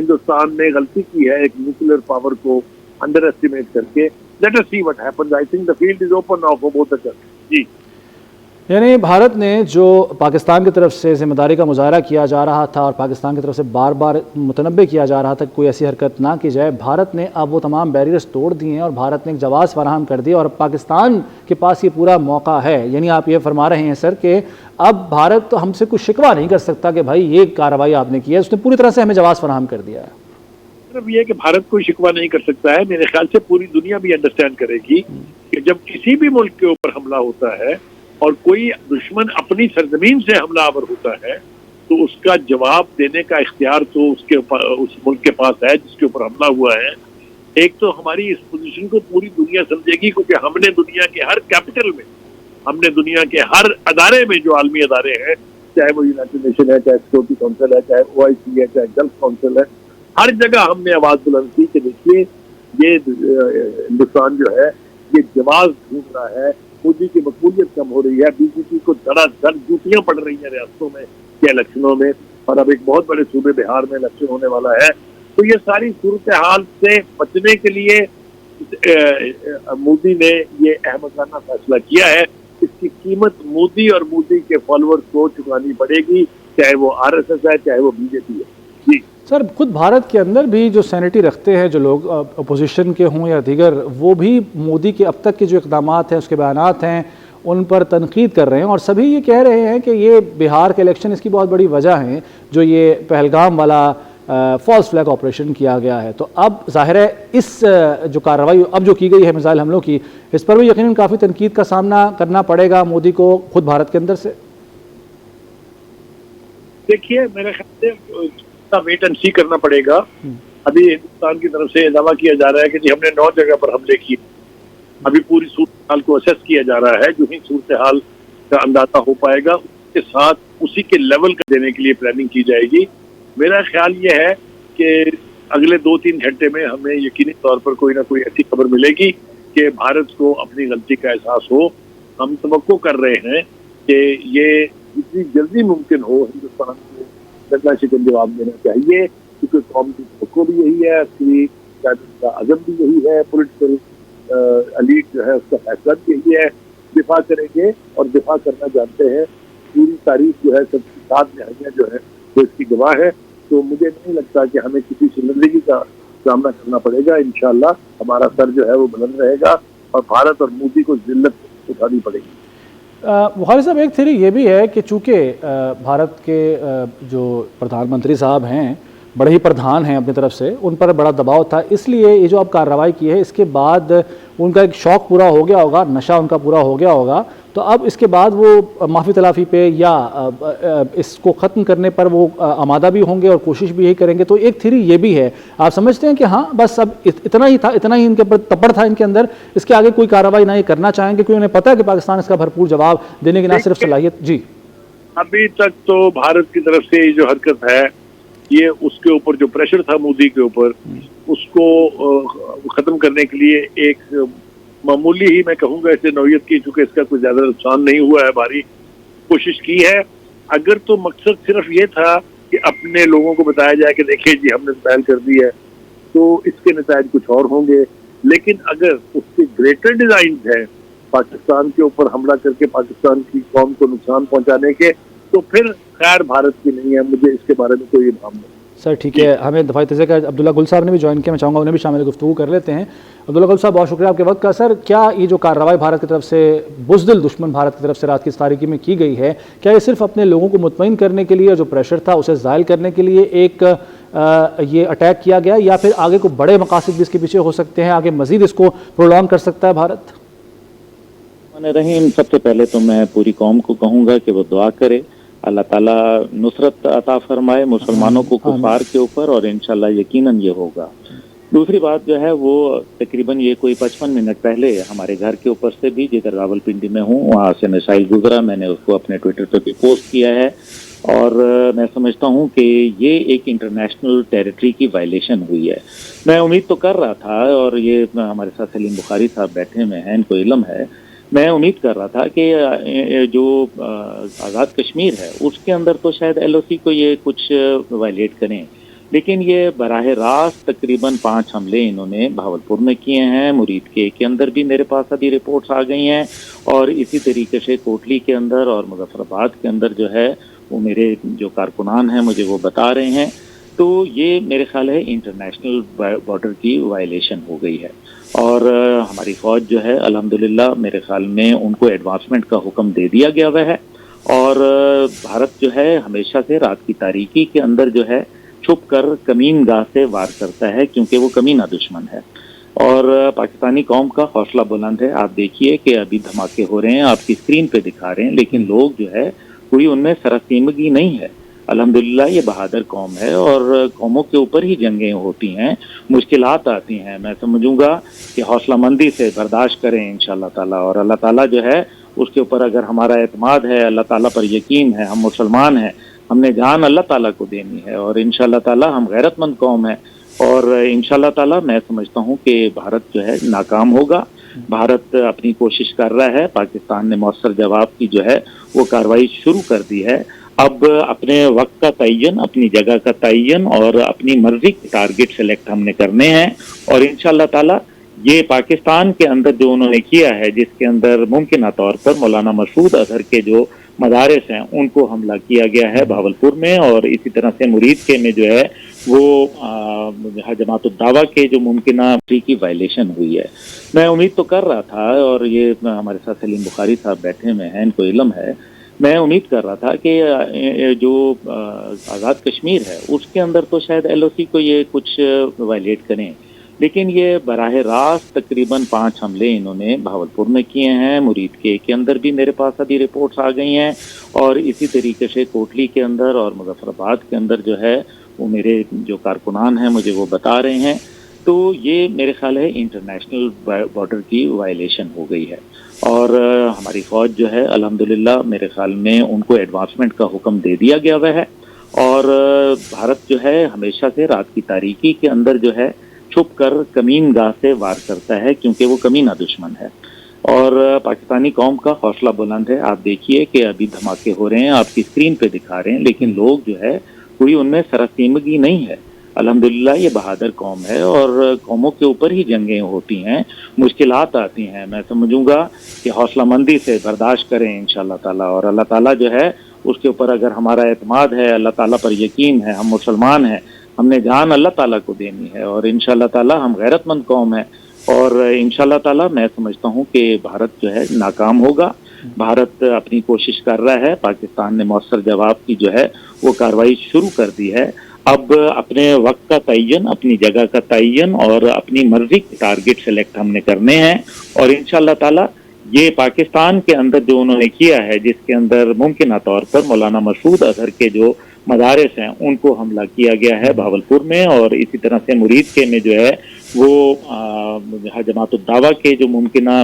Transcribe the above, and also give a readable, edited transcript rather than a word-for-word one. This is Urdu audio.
ہندوستان نے غلطی کی ہے ایک نیوکلیر پاور کو انڈر ایسٹیمیٹ کر کے. Let us see what happens. I think the field is open now for both the countries. جی یعنی بھارت نے جو پاکستان کی طرف سے ذمہ داری کا مظاہرہ کیا جا رہا تھا اور پاکستان کی طرف سے بار بار متنبع کیا جا رہا تھا کہ کوئی ایسی حرکت نہ کی جائے، بھارت نے اب وہ تمام بیریئرز توڑ دیے ہیں اور بھارت نے ایک جواز فراہم کر دیا اور پاکستان کے پاس یہ پورا موقع ہے. یعنی آپ یہ فرما رہے ہیں سر کہ اب بھارت تو ہم سے کچھ شکوہ نہیں کر سکتا کہ بھائی یہ کارروائی آپ نے کی ہے، اس نے پوری طرح سے ہمیں جواز فراہم کر دیا ہے. صرف یہ کہ بھارت کوئی شکوہ نہیں کر سکتا ہے، میرے خیال سے پوری دنیا بھی انڈرسٹینڈ کرے گی کہ جب کسی بھی ملک کے اوپر حملہ ہوتا ہے اور کوئی دشمن اپنی سرزمین سے حملہ آور ہوتا ہے تو اس کا جواب دینے کا اختیار تو اس ملک کے پاس ہے جس کے اوپر حملہ ہوا ہے. ایک تو ہماری اس پوزیشن کو پوری دنیا سمجھے گی کیونکہ ہم نے دنیا کے ہر کیپٹل میں، ہم نے دنیا کے ہر ادارے میں جو عالمی ادارے ہیں، چاہے وہ یونائٹڈ نیشن ہے، چاہے سیکورٹی کونسل ہے، چاہے OIC ہے، چاہے گلف کونسل ہے، ہر جگہ ہم نے آواز بلند کی کہ دیکھیے یہ ہندوستان جو ہے یہ جواز ڈھونڈ رہا ہے. مودی کی مقبولیت کم ہو رہی ہے، BJP کو دھڑا دھڑ جوتیاں پڑ رہی ہیں ریاستوں میں کے الیکشنوں میں، اور اب ایک بہت بڑے صوبے بہار میں الیکشن ہونے والا ہے. تو یہ ساری صورتحال سے بچنے کے لیے مودی نے یہ احمقانہ فیصلہ کیا ہے. اس کی قیمت مودی اور مودی کے فالوورز کو چکانی پڑے گی، چاہے وہ RSS ہے، چاہے وہ BJP ہے. جی سر، خود بھارت کے اندر بھی جو سینیٹی رکھتے ہیں جو لوگ اپوزیشن کے ہوں یا دیگر، وہ بھی مودی کے اب تک کے جو اقدامات ہیں، اس کے بیانات ہیں، ان پر تنقید کر رہے ہیں اور سبھی یہ کہہ رہے ہیں کہ یہ بہار کے الیکشن اس کی بہت بڑی وجہ ہیں، جو یہ پہلگام والا فالس فلیگ آپریشن کیا گیا ہے. تو اب ظاہر ہے اس جو کارروائی اب جو کی گئی ہے میزائل حملوں کی، اس پر بھی یقیناً کافی تنقید کا سامنا کرنا پڑے گا مودی کو خود بھارت کے اندر سے. دیکھیے میرے خیال سے ویٹ اینڈ سی کرنا پڑے گا. ابھی ہندوستان کی طرف سے دعویٰ کیا جا رہا ہے کہ جی ہم نے 9 جگہ پر حملے کیے. ابھی پوری صورتحال کو اسیس کیا جا رہا ہے. جو ہی صورتحال کا اندازہ ہو پائے گا اس کے ساتھ اسی کے لیول کا دینے کے لیے پلاننگ کی جائے گی. میرا خیال یہ ہے کہ اگلے 2-3 گھنٹے میں ہمیں یقینی طور پر کوئی نہ کوئی ایسی خبر ملے گی کہ بھارت کو اپنی غلطی کا احساس ہو. ہم توقع کر رہے ہیں کہ یہ جتنی جلدی ممکن ہو ہندوستان کو لگنا شکن جواب دینا چاہیے، کیونکہ قوم کی توقع بھی یہی ہے، اصلی قیادت کا عزم بھی یہی ہے، پولیٹیکل ایلیٹ جو ہے اس کا فیصلہ بھی یہی ہے. دفاع کریں گے اور دفاع کرنا جانتے ہیں. پوری تاریخ جو ہے سب کی 7 دہائیاں جو ہے وہ اس کی گواہ ہے. تو مجھے نہیں لگتا کہ ہمیں کسی شرمندگی کا سامنا کرنا پڑے گا. انشاءاللہ ہمارا سر جو ہے وہ بلند رہے گا اور بھارت اور مودی کو ذلت اٹھانی پڑے گی. بخاری صاحب، ایک تھیوری یہ بھی ہے کہ چونکہ بھارت کے جو پردھان منتری صاحب ہیں بڑے ہی پردھان ہیں اپنی طرف سے، ان پر بڑا دباؤ تھا، اس لیے یہ جو اب کارروائی کی ہے اس کے بعد ان کا ایک شوق پورا ہو گیا ہوگا، نشہ ان کا پورا ہو گیا ہوگا. تو اب اس کے بعد وہ معافی تلافی پہ یا اس کو ختم کرنے پر وہ آمادہ بھی ہوں گے اور کوشش بھی یہی کریں گے. تو ایک تھیوری یہ بھی ہے. آپ سمجھتے ہیں کہ ہاں بس اب اتنا ہی تھا، اتنا ہی ان کے تپڑ تھا ان کے اندر، اس کے آگے کوئی کارروائی نہ یہ کرنا چاہیں گے کیونکہ انہیں پتہ ہے کہ پاکستان اس کا بھرپور جواب دینے کی نہ صرف صلاحیت. جی ابھی تک تو بھارت کی طرف سے یہ جو حرکت ہے یہ اس کے اوپر جو پریشر تھا مودی کے اوپر، اس کو ختم کرنے کے لیے ایک معمولی ہی میں کہوں گا اس نوعیت کی، چونکہ اس کا کوئی زیادہ نقصان نہیں ہوا ہے، بھاری کوشش کی ہے. اگر تو مقصد صرف یہ تھا کہ اپنے لوگوں کو بتایا جائے کہ دیکھیں جی ہم نے پہل کر دی ہے، تو اس کے نتائج کچھ اور ہوں گے. لیکن اگر اس کے گریٹر ڈیزائنز ہیں پاکستان کے اوپر حملہ کر کے پاکستان کی قوم کو نقصان پہنچانے کے، تو پھر خیر بھارت کی نہیں ہے. مجھے اس کے بارے میں کوئی ابہام نہیں. سر ٹھیک ہے، ہمیں دفاعی تجزیہ کا عبداللہ گل صاحب نے بھی جوائن کیا، میں چاہوں گا انہیں بھی شامل گفتگو کر لیتے ہیں. عبداللہ گل صاحب، بہت شکریہ آپ کے وقت کا. سر، کیا یہ جو کارروائی بھارت کی طرف سے، بزدل دشمن بھارت کی طرف سے رات کی اس تاریکی میں کی گئی ہے، کیا یہ صرف اپنے لوگوں کو مطمئن کرنے کے لیے جو پریشر تھا اسے زائل کرنے کے لیے ایک یہ اٹیک کیا گیا، یا پھر آگے کو بڑے مقاصد بھی اس کے پیچھے ہو سکتے ہیں، آگے مزید اس کو پرولونگ کر سکتا ہے بھارت؟ رحیم، سب سے پہلے تو میں پوری قوم کو کہوں گا کہ وہ دعا کرے، اللہ تعالیٰ نصرت عطا فرمائے مسلمانوں کو کفار کے اوپر، اور انشاءاللہ یقیناً یہ ہوگا. دوسری بات جو ہے وہ تقریباً یہ کوئی 55 منٹ پہلے ہمارے گھر کے اوپر سے بھی، جدھر راول پنڈی میں ہوں وہاں سے میسائل گزرا. میں نے اس کو اپنے ٹویٹر پہ بھی پوسٹ کیا ہے، اور میں سمجھتا ہوں کہ یہ ایک انٹرنیشنل ٹیریٹری کی وائلیشن ہوئی ہے. میں امید تو کر رہا تھا، اور یہ ہمارے ساتھ سلیم بخاری صاحب بیٹھے ہوئے ہیں، ان کو علم ہے، میں امید کر رہا تھا کہ جو آزاد کشمیر ہے اس کے اندر تو شاید LOC کو یہ کچھ وائلیٹ کریں، لیکن یہ براہ راست تقریباً 5 حملے انہوں نے بھاولپور میں کیے ہیں، مرید کے اندر بھی میرے پاس ابھی رپورٹس آ گئی ہیں، اور اسی طریقے سے کوٹلی کے اندر اور مظفر آباد کے اندر جو ہے وہ میرے جو کارکنان ہیں مجھے وہ بتا رہے ہیں. تو یہ میرے خیال ہے انٹرنیشنل بارڈر کی وائلیشن ہو گئی ہے، اور ہماری فوج جو ہے الحمدللہ میرے خیال میں ان کو ایڈوانسمنٹ کا حکم دے دیا گیا ہوا ہے، اور بھارت جو ہے ہمیشہ سے رات کی تاریکی کے اندر جو ہے چھپ کر کمین گاہ سے وار کرتا ہے، کیونکہ وہ کمینہ دشمن ہے. اور پاکستانی قوم کا حوصلہ بلند ہے. آپ دیکھیے کہ ابھی دھماکے ہو رہے ہیں، آپ کی اسکرین پہ دکھا رہے ہیں، لیکن لوگ جو ہے کوئی ان میں سراسیمگی نہیں ہے. الحمدللہ یہ بہادر قوم ہے، اور قوموں کے اوپر ہی جنگیں ہوتی ہیں، مشکلات آتی ہیں. میں سمجھوں گا کہ حوصلہ مندی سے برداشت کریں انشاءاللہ تعالیٰ، اور اللہ تعالیٰ جو ہے اس کے اوپر اگر ہمارا اعتماد ہے، اللہ تعالیٰ پر یقین ہے، ہم مسلمان ہیں، ہم نے جان اللہ تعالیٰ کو دینی ہے، اور انشاءاللہ تعالیٰ ہم غیرت مند قوم ہیں، اور انشاءاللہ تعالیٰ میں سمجھتا ہوں کہ بھارت جو ہے ناکام ہوگا. بھارت اپنی کوشش کر رہا ہے، پاکستان نے مؤثر جواب کی جو ہے وہ کارروائی شروع کر دی ہے. اب اپنے وقت کا تعین، اپنی جگہ کا تعین اور اپنی مرضی کے ٹارگٹ سلیکٹ ہم نے کرنے ہیں، اور انشاءاللہ تعالیٰ یہ پاکستان کے اندر جو انہوں نے کیا ہے، جس کے اندر ممکنہ طور پر مولانا مسعود اظہر کے جو مدارس ہیں ان کو حملہ کیا گیا ہے بھاولپور میں، اور اسی طرح سے مرید کے میں جو ہے وہ جماعت الدعویٰ کے جو ممکنہ کی وائلیشن ہوئی ہے. میں امید تو کر رہا تھا، اور یہ ہمارے ساتھ سلیم بخاری صاحب بیٹھے ہوئے ہیں، ان کو علم ہے، میں امید کر رہا تھا کہ جو آزاد کشمیر ہے اس کے اندر تو شاید ایل او سی کو یہ کچھ وائلیٹ کریں، لیکن یہ براہ راست تقریباً 5 حملے انہوں نے بھاولپور میں کیے ہیں، مرید کے اندر بھی میرے پاس ابھی رپورٹس آ گئی ہیں، اور اسی طریقے سے کوٹلی کے اندر اور مظفر آباد کے اندر جو ہے وہ میرے جو کارکنان ہیں مجھے وہ بتا رہے ہیں. تو یہ میرے خیال ہے انٹرنیشنل بارڈر کی وائلیشن ہو گئی ہے، اور ہماری فوج جو ہے الحمدللہ میرے خیال میں ان کو ایڈوانسمنٹ کا حکم دے دیا گیا ہوا ہے، اور بھارت جو ہے ہمیشہ سے رات کی تاریکی کے اندر جو ہے چھپ کر کمین گاہ سے وار کرتا ہے، کیونکہ وہ کمینہ دشمن ہے. اور پاکستانی قوم کا حوصلہ بلند ہے. آپ دیکھیے کہ ابھی دھماکے ہو رہے ہیں، آپ کی اسکرین پہ دکھا رہے ہیں، لیکن لوگ جو ہے کوئی ان میں سراسیمگی نہیں ہے. الحمدللہ یہ بہادر قوم ہے، اور قوموں کے اوپر ہی جنگیں ہوتی ہیں، مشکلات آتی ہیں. میں سمجھوں گا کہ حوصلہ مندی سے برداشت کریں انشاءاللہ تعالیٰ، اور اللہ تعالیٰ جو ہے اس کے اوپر اگر ہمارا اعتماد ہے، اللہ تعالیٰ پر یقین ہے، ہم مسلمان ہیں، ہم نے جان اللہ تعالیٰ کو دینی ہے، اور انشاءاللہ تعالیٰ ہم غیرت مند قوم ہیں، اور انشاءاللہ تعالیٰ میں سمجھتا ہوں کہ بھارت جو ہے ناکام ہوگا. بھارت اپنی کوشش کر رہا ہے، پاکستان نے مؤثر جواب کی جو ہے وہ کارروائی شروع کر دی ہے. اب اپنے وقت کا تعین، اپنی جگہ کا تعین اور اپنی مرضی کے ٹارگٹ سلیکٹ ہم نے کرنے ہیں، اور انشاءاللہ تعالیٰ یہ پاکستان کے اندر جو انہوں نے کیا ہے، جس کے اندر ممکنہ طور پر مولانا مسعود اظہر کے جو مدارس ہیں ان کو حملہ کیا گیا ہے بھاولپور میں، اور اسی طرح سے مرید کے میں جو ہے وہ جماعت الدعویٰ کے جو ممکنہ